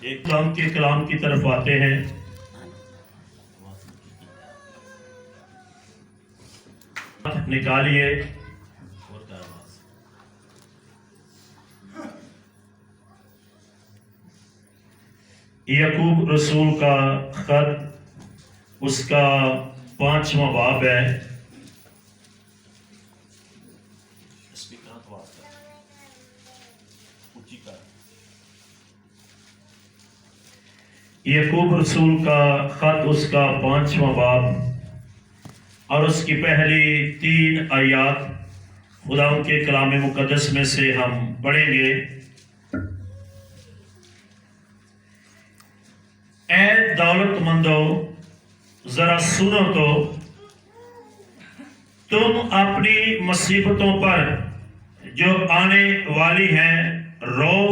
ایک کام کے کلام کی طرف آتے ہیں. نکالیے یعقوب رسول کا خط، اس کا 5واں باب ہے. یعقوب رسول کا خط، اس کا 5واں باب اور اس کی پہلی 3 آیات خدا کے کلام مقدس میں سے ہم پڑھیں گے. اے دولت مندو، ذرا سنو تو، تم اپنی مصیبتوں پر جو آنے والی ہیں رو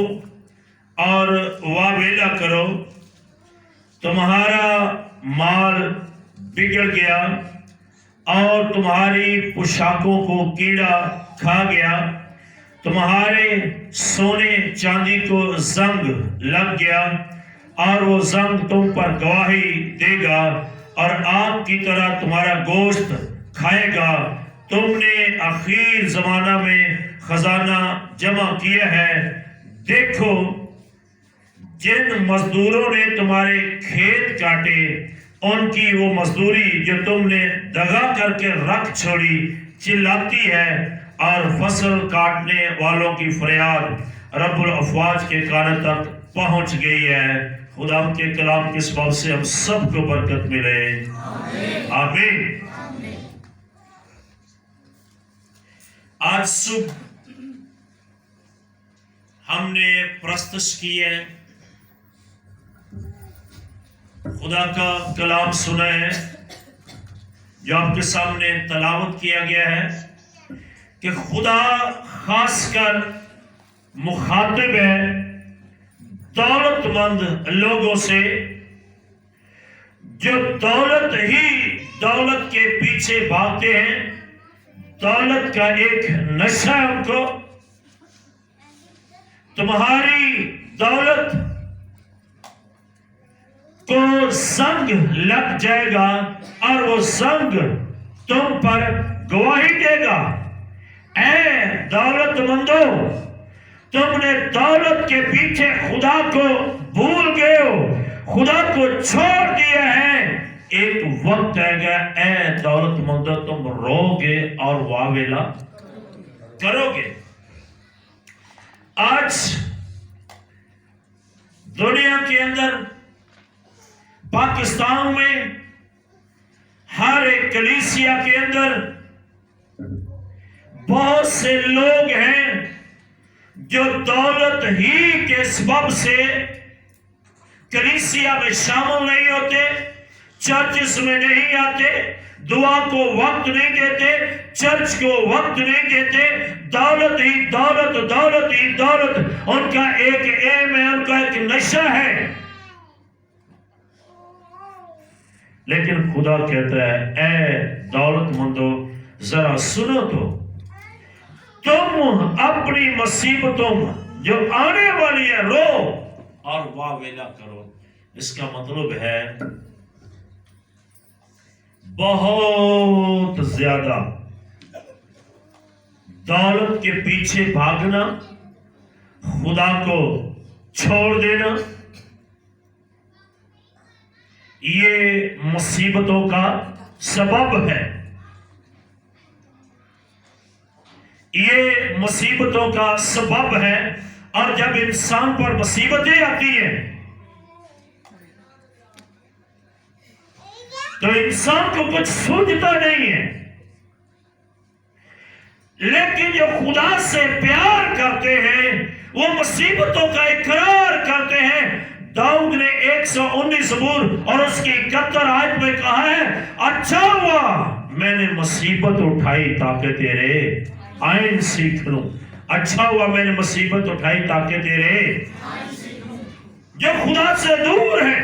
اور واویلا کرو. تمہارا مال بگڑ گیا اور تمہاری پوشاکوں کو کیڑا کھا گیا. تمہارے سونے چاندی کو زنگ لگ گیا اور وہ زنگ تم پر گواہی دے گا اور آگ کی طرح تمہارا گوشت کھائے گا. تم نے آخر زمانہ میں خزانہ جمع کیا ہے. دیکھو، جن مزدوروں نے تمہارے کھیت کاٹے، ان کی وہ مزدوری جو تم نے دغا کر کے رکھ چھوڑی چلاتی ہے، اور فصل کاٹنے والوں کی فریاد رب الافواج کے کانوں تک پہنچ گئی ہے. خدا کے کلام کے سبب سے ہم سب کو برکت ملے. آمین. آج صبح ہم نے پرستش کی ہے، خدا کا کلام سنا ہے جو آپ کے سامنے تلاوت کیا گیا ہے کہ خدا خاص کر مخاطب ہے دولت مند لوگوں سے، جو دولت کے پیچھے بھاگتے ہیں. دولت کا ایک نشہ ہے ان کو. تمہاری دولت کو زنگ لگ جائے گا اور وہ زنگ تم پر گواہی دے گا. اے دولت مندو، تم نے دولت کے پیچھے خدا کو بھول گئے ہو، خدا کو چھوڑ دیا ہے. ایک وقت آئے گا اے دولت مندو تم رو گے اور واویلا کرو گے. آج دنیا کے اندر، پاکستان میں، ہر ایک کلیسیا کے اندر بہت سے لوگ ہیں جو دولت ہی کے سبب سے کلیسیا میں شامل نہیں ہوتے، چرچز میں نہیں آتے، دعا کو وقت نہیں دیتے، چرچ کو وقت نہیں دیتے. دولت ہی دولت، دولت ہی دولت ان کا ایک ایم ہے، ان کا ایک نشہ ہے. لیکن خدا کہتا ہے اے دولت مندو، ذرا سنو تو، تم اپنی مصیبتوں جو آنے والی ہے رو اور واویلا کرو. اس کا مطلب ہے بہت زیادہ دولت کے پیچھے بھاگنا، خدا کو چھوڑ دینا، یہ مصیبتوں کا سبب ہے. یہ مصیبتوں کا سبب ہے. اور جب انسان پر مصیبتیں آتی ہیں تو انسان کو کچھ سوچتا نہیں ہے. لیکن جو خدا سے پیار کرتے ہیں وہ مصیبتوں کا اقرار کرتے ہیں. داؤد نے 119 زبور اور اس کی 71 آیت میں کہا ہے اچھا ہوا میں نے مصیبت اٹھائی تاکہ تیرے آئین سیکھ لوں. اچھا ہوا میں نے مصیبت اٹھائی تاکہ تیرے. جو خدا سے دور ہیں،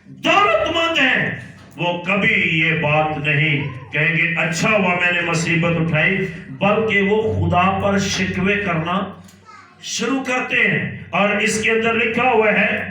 دولت مند ہیں، وہ کبھی یہ بات نہیں کہیں گے اچھا ہوا میں نے مصیبت اٹھائی، بلکہ وہ خدا پر شکوے کرنا شروع کرتے ہیں. اور اس کے اندر لکھا ہوا ہے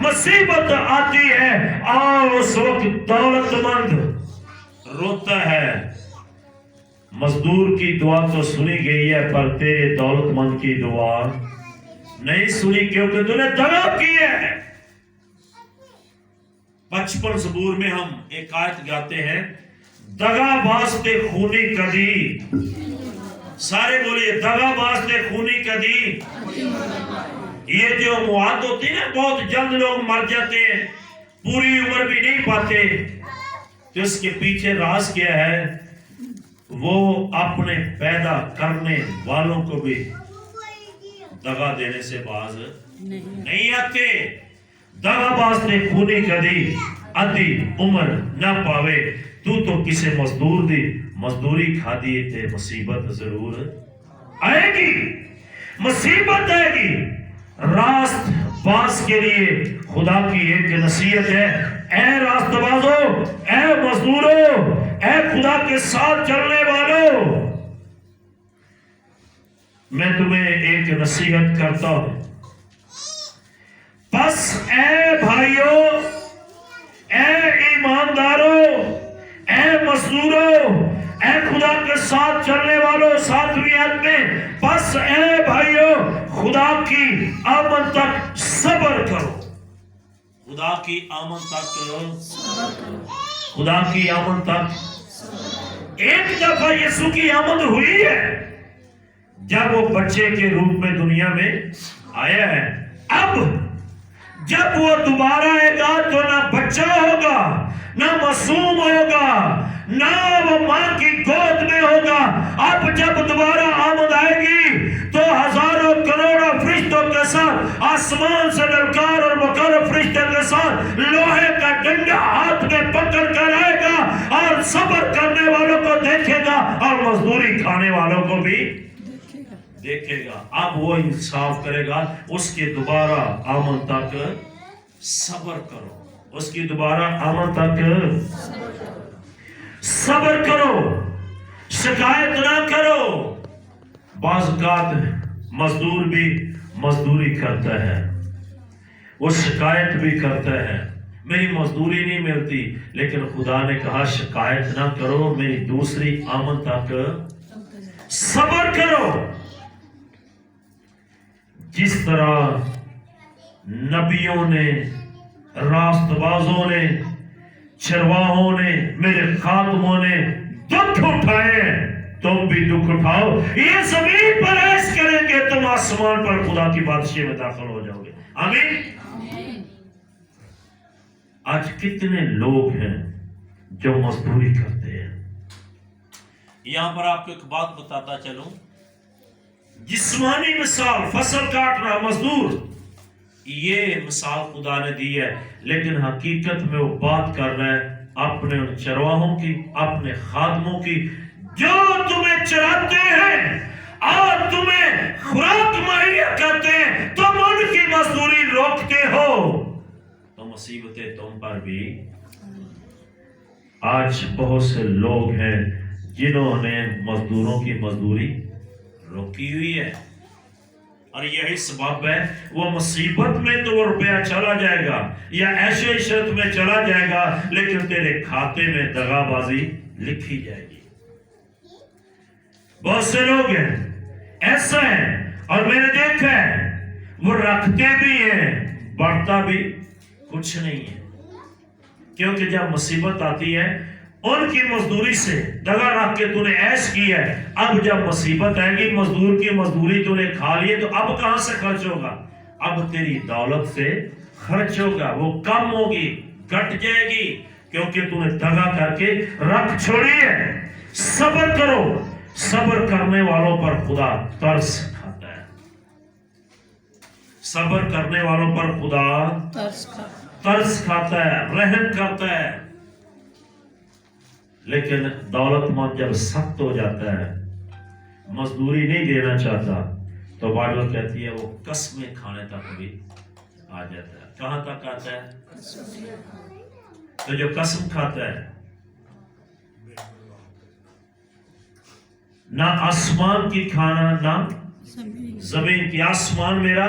مصیبت آتی ہے اور اس وقت دولت مند روتا ہے. مزدور کی دعا تو سنی گئی ہے پر تیرے دولت مند کی دعا نہیں سنی کیونکہ تو نے دغا کی ہے. 55 زبور میں ہم ایک آیت گاتے ہیں, دغا بازتے خونی کدی. سارے بولیے, دغا بازتے خونی کدی. یہ جو مواد ہوتی ہے نا, بہت جلد لوگ مر جاتے ہیں, پوری عمر بھی نہیں پاتے. تو اس کے پیچھے راز کیا ہے؟ وہ اپنے پیدا کرنے والوں کو بھی دغا دینے سے باز نہیں آتے. دغا بازتے خونی کدی ادھی عمر نہ پاوے. تو کسے مزدور دی مزدوری کھا دیے تے مصیبت ضرور آئے گی. مصیبت آئے گی. راست باز کے لیے خدا کی ایک نصیحت ہے, اے راست بازو, اے مزدورو, اے خدا کے ساتھ چلنے والوں, میں تمہیں ایک نصیحت کرتا ہوں. بس اے بھائیو, اے ایماندارو, اے مزدورو, اے خدا کے ساتھ چلنے والوں, 7ویں آیت میں, بس اے بھائیو خدا کی آمد تک صبر کرو. خدا کی آمد تک, خدا کی آمد تک. ایک دفعہ یسوع کی آمد ہوئی ہے جب وہ بچے کے روپ میں دنیا میں آیا ہے. اب جب وہ دوبارہ آئے گا تو نہ بچہ ہوگا, نہ معصوم ہوگا, نہ وہ ماں کی گود میں ہوگا. اب جب دوبارہ آمد آئے گی تو ہزاروں کروڑوں فرشتوں کے ساتھ آسمان سے للکار اور مقرر فرشتوں کے ساتھ لوہے کا ڈنڈا ہاتھ میں پکڑ کر آئے گا اور صبر کرنے والوں کو دیکھے گا اور مزدوری کھانے والوں کو بھی دیکھے گا. اب وہ انصاف کرے گا. اس کی دوبارہ آمد تک صبر کرو. اس کی دوبارہ آمد تک صبر کرو, شکایت نہ کرو. بعض اوقات مزدور بھی مزدوری کرتا ہے, وہ شکایت بھی کرتا ہے, میری مزدوری نہیں ملتی, لیکن خدا نے کہا شکایت نہ کرو, میری دوسری آمد تک صبر کرو. جس طرح نبیوں نے, راست بازوں نے, چرواہوں نے, میرے خادموں نے دکھ اٹھائے, تم بھی دکھ اٹھاؤ. یہ زمین پر عیش کریں گے, تم آسمان پر خدا کی بادشاہی میں داخل ہو جاؤ گے. آمین. آج کتنے لوگ ہیں جو مزدوری کرتے ہیں. یہاں پر آپ کو ایک بات بتاتا چلوں, جسمانی مثال فصل کاٹنا, مزدور, یہ مثال خدا نے دی ہے, لیکن حقیقت میں وہ بات کر رہا ہے اپنے ان چرواہوں کی, اپنے خادموں کی جو تمہیں چراتے ہیں اور تمہیں خوراک مہیا کرتے ہیں. تم ان کی مزدوری روکتے ہو تو مصیبتیں تم پر بھی. آج بہت سے لوگ ہیں جنہوں نے مزدوروں کی مزدوری روکی ہوئی ہے, اور یہی سبب ہے وہ مصیبت میں تو وہ روپیہ چلا جائے گا یا عیش و عشرت میں چلا جائے گا, لیکن تیرے کھاتے میں دغا بازی لکھی جائے گی. بہت سے لوگ ہیں ایسا ہے, اور میں نے دیکھا ہے وہ رکھتے بھی ہیں, بڑھتا بھی کچھ نہیں ہے, کیونکہ جب مصیبت آتی ہے ان کی مزدوری سے دغا رکھ کے تو نے عیش کی ہے. اب جب مصیبت آئے گی, مزدور کی مزدوری تو نے کھا لی ہے, تو اب کہاں سے خرچ ہوگا؟ اب تیری دولت سے خرچ ہوگا, وہ کم ہوگی, گھٹ جائے گی, کیونکہ تو نے دغا کر کے رکھ چھوڑی ہے. صبر کرو, صبر کرنے والوں پر خدا ترس کھاتا ہے. صبر کرنے والوں پر خدا ترس کھاتا ہے, رحم کرتا ہے. لیکن دولت مند جب سخت ہو جاتا ہے, مزدوری نہیں دینا چاہتا, تو بائبل کہتی ہے وہ قسمیں کھانے تک بھی آ جاتا ہے. کہاں تک آتا ہے؟ تو جو قسم کھاتا ہے, نہ آسمان کی کھانا نہ زمین کی. آسمان میرا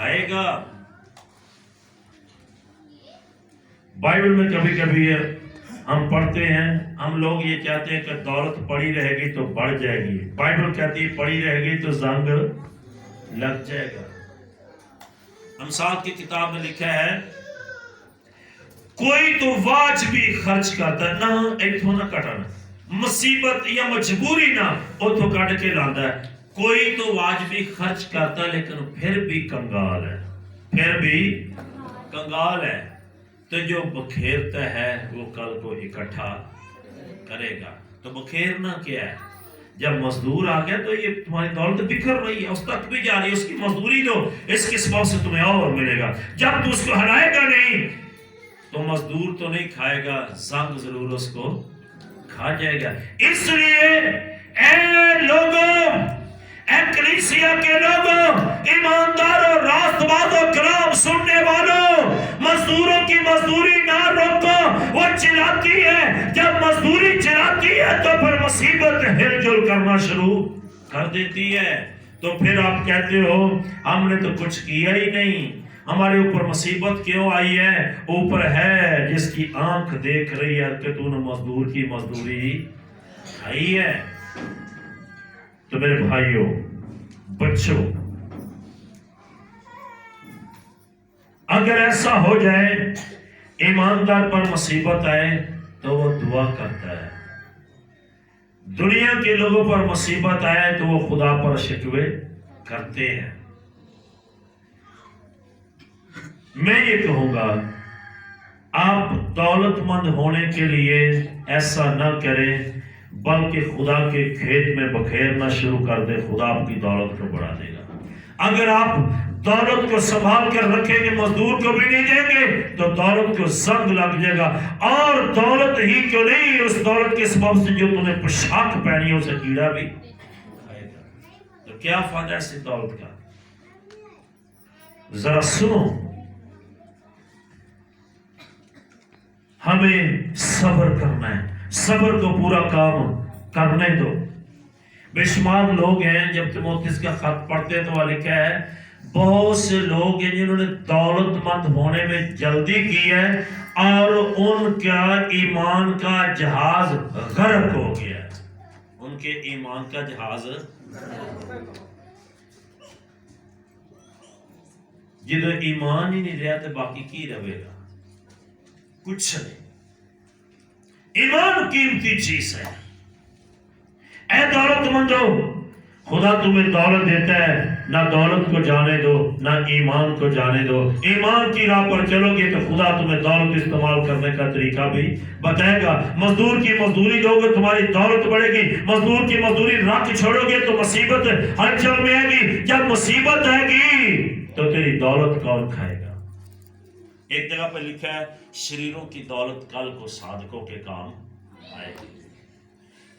کھائے گا. بائبل میں کبھی کبھی ہم پڑھتے ہیں, ہم لوگ یہ کہتے ہیں کہ دولت پڑی رہے گی تو بڑھ جائے گی. بائبل کہتی ہے پڑی رہے گی تو زنگ لگ جائے گا. امثال کی کتاب میں لکھا ہے کوئی تو واجبی خرچ کرتا ہے, نہ ایتھوں نہ کٹن, مصیبت یا مجبوری نہ اتھوں کٹ کے لاتا ہے. کوئی تو واجبی خرچ کرتا ہے لیکن پھر بھی کنگال ہے, پھر بھی کنگال ہے. تو جو بکھیرتا ہے وہ کل کو اکٹھا کرے گا. تو بکھیرنا کیا ہے؟ جب مزدور آ گیا تو یہ تمہاری دولت بکھر رہی ہے, اس تک بھی جا رہی ہے, اس کی مزدوری دو, اس کے سبب سے تمہیں اور ملے گا. جب تو اس کو ہلائے گا نہیں تو مزدور تو نہیں کھائے گا, زنگ ضرور اس کو کھا جائے گا. اس لیے اے لوگوں, اے کلیسیا کے لوگوں, ایمانداروں, راست بازوں, کلام سننے والوں, مزدوروں کی مزدوری نہ روکو, وہ چلاتی ہے. جب مزدوری چلاتی ہے تو پھر مصیبت ہل جل کرنا شروع کر دیتی ہے. تو پھر آپ کہتے ہو ہم نے تو کچھ کیا ہی نہیں, ہمارے اوپر مصیبت کیوں آئی ہے؟ اوپر ہے جس کی آنکھ دیکھ رہی ہے کہ تو نے مزدور کی مزدوری کھائی ہے. تو میرے بھائیوں, بچوں, اگر ایسا ہو جائے ایماندار پر مصیبت آئے تو وہ دعا کرتا ہے. دنیا کے لوگوں پر مصیبت آئے تو وہ خدا پر شکوے کرتے ہیں. میں یہ کہوں گا آپ دولت مند ہونے کے لیے ایسا نہ کریں, بلکہ خدا کے کھیت میں بکھیرنا شروع کر دیں, خدا آپ کی دولت کو بڑھا دے گا. اگر آپ دولت کو سنبھال کر رکھیں گے, مزدور کو بھی نہیں دیں گے تو دولت کو زنگ لگ جائے گا. اور دولت ہی کیوں نہیں, اس دولت کے سبب سے جو تم نے پوشاک پہنی ہے اسے کیڑا بھی کھائے گا. تو کیا فائدہ ہے اس دولت کا؟ ذرا سنو, ہمیں صبر کرنا ہے, صبر کو پورا کام کرنے دو. بے شمار لوگ ہیں, جب تیموتھیوس کا خط پڑھتے ہیں تو وہ لکھا ہے بہت سے لوگ ہیں جنہوں نے دولت مند ہونے میں جلدی کی ہے اور ان کا ایمان کا جہاز غرق ہو گیا. ان کے ایمان کا جہاز جدو ایمان ہی نہیں رہا تو باقی کی رہے گا؟ کچھ نہیں. ایمان قیمتی چیز ہے. اے دولت مندو, خدا تمہیں دولت دیتا ہے, نہ دولت کو جانے دو نہ ایمان کو جانے دو. ایمان کی راہ پر چلو گے تو خدا تمہیں دولت استعمال کرنے کا طریقہ بھی بتائے گا. مزدور کی مزدوری دو گے تمہاری دولت بڑھے گی. مزدور کی مزدوری رکھ چھوڑو گے تو مصیبت ہلچل میں آئے گی. جب مصیبت آئے گی تو تیری دولت کون کھائے گا؟ ایک جگہ پہ لکھا ہے شریروں کی دولت کل کو صادقوں کے کام آئے گی.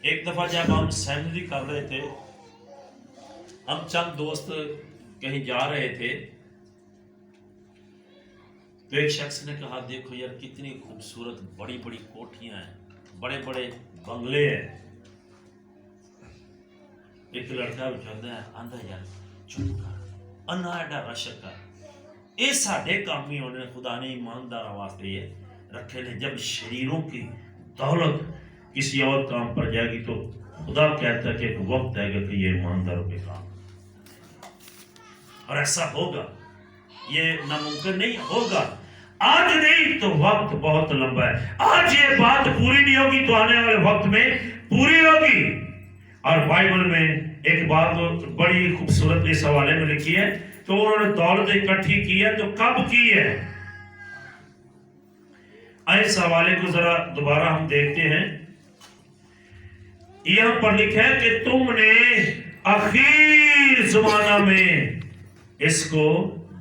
ایک دفعہ جب ہم سیمنری کر رہے تھے, ہم چند دوست کہیں جا رہے تھے تو ایک شخص نے کہا دیکھو یار کتنی خوبصورت بڑی بڑی کوٹھیاں ہیں, بڑے بڑے بنگلے ہیں. ایک لڑکا بچھاتا ہے, آندھا یار چپ کر, انہا ایڈا رشک کر, یہ ساڑھے کامی ہونے خدا نے ایماندار واسطے یہ رکھے لیں. جب شریروں کی دولت کسی اور کام پر جائے گی تو خدا کہتا ہے کہ ایک وقت آئے گا کہ یہ ایمانداروں کے کام, اور ایسا ہوگا. یہ ناممکن نہیں ہوگا, آج نہیں تو وقت بہت لمبا ہے. آج یہ بات پوری نہیں ہوگی تو آنے والے وقت میں پوری ہوگی. اور بائبل میں ایک بات بڑی خوبصورت اس حوالے میں لکھی ہے, تو انہوں نے دولت اکٹھی کی ہے تو کب کی ہے؟ اس حوالے کو ذرا دوبارہ ہم دیکھتے ہیں. یہاں پر لکھا ہے کہ تم نے اخیر زمانہ میں اس کو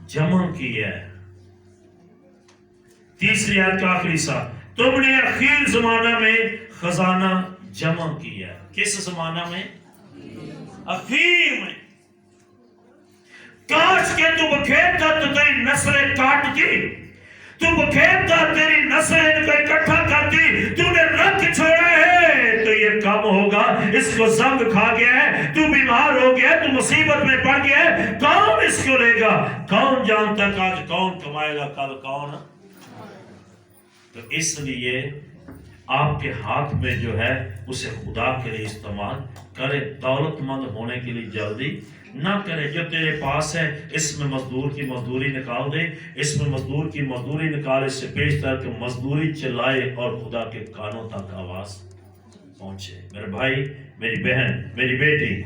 جمع کیا ہے. تیسری آیت کا آخری ساتھ, تم نے اخیر زمانہ میں خزانہ جمع کیا ہے. کس زمانہ میں؟ اخیر میں. کاش کے تو بکھیرتا تو تیری نسلیں کاٹتی, تو بکھیرتا تیری نسلیں ان کو اکٹھا کرتی, تو نے رکھ چھوڑا ہے تو یہ کم ہوگا. اس کو زنگ تنگ کھا گیا ہے, تو بیمار ہو گیا, تو مصیبت میں پڑ گیا ہے, کون اس کو لے گا؟ کون جانتا کہ آج کون کمائے گا, کل کون؟ تو اس لیے آپ کے ہاتھ میں جو ہے اسے خدا کے لیے استعمال کرے. دولت مند ہونے کے لیے جلدی نہ کرے. جو تیرے پاس ہے اس میں مزدور کی مزدوری نکال دے, اس میں مزدور کی مزدوری نکال, اس سے بیشتر کہ مزدوری چلائے اور خدا کے کانوں تک آواز پہنچے. میرے بھائی, میری بہن, میری بیٹی,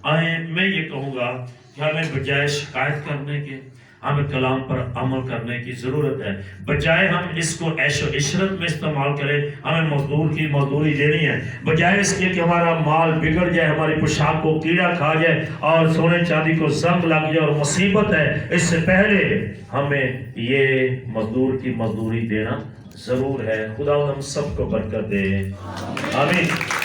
آئیں میں یہ کہوں گا کہ ہمیں بجائے شکایت کرنے کے ہمیں کلام پر عمل کرنے کی ضرورت ہے. بجائے ہم اس کو عیش و عشرت میں استعمال کریں, ہمیں مزدور کی مزدوری دینی ہے. بجائے اس کے کہ ہمارا مال بگڑ جائے, ہماری پوشاک کو کیڑا کھا جائے اور سونے چاندی کو زنگ لگ جائے اور مصیبت ہے, اس سے پہلے ہمیں یہ مزدور کی مزدوری دینا ضرور ہے. خدا ہم سب کو برکت دے. آمین.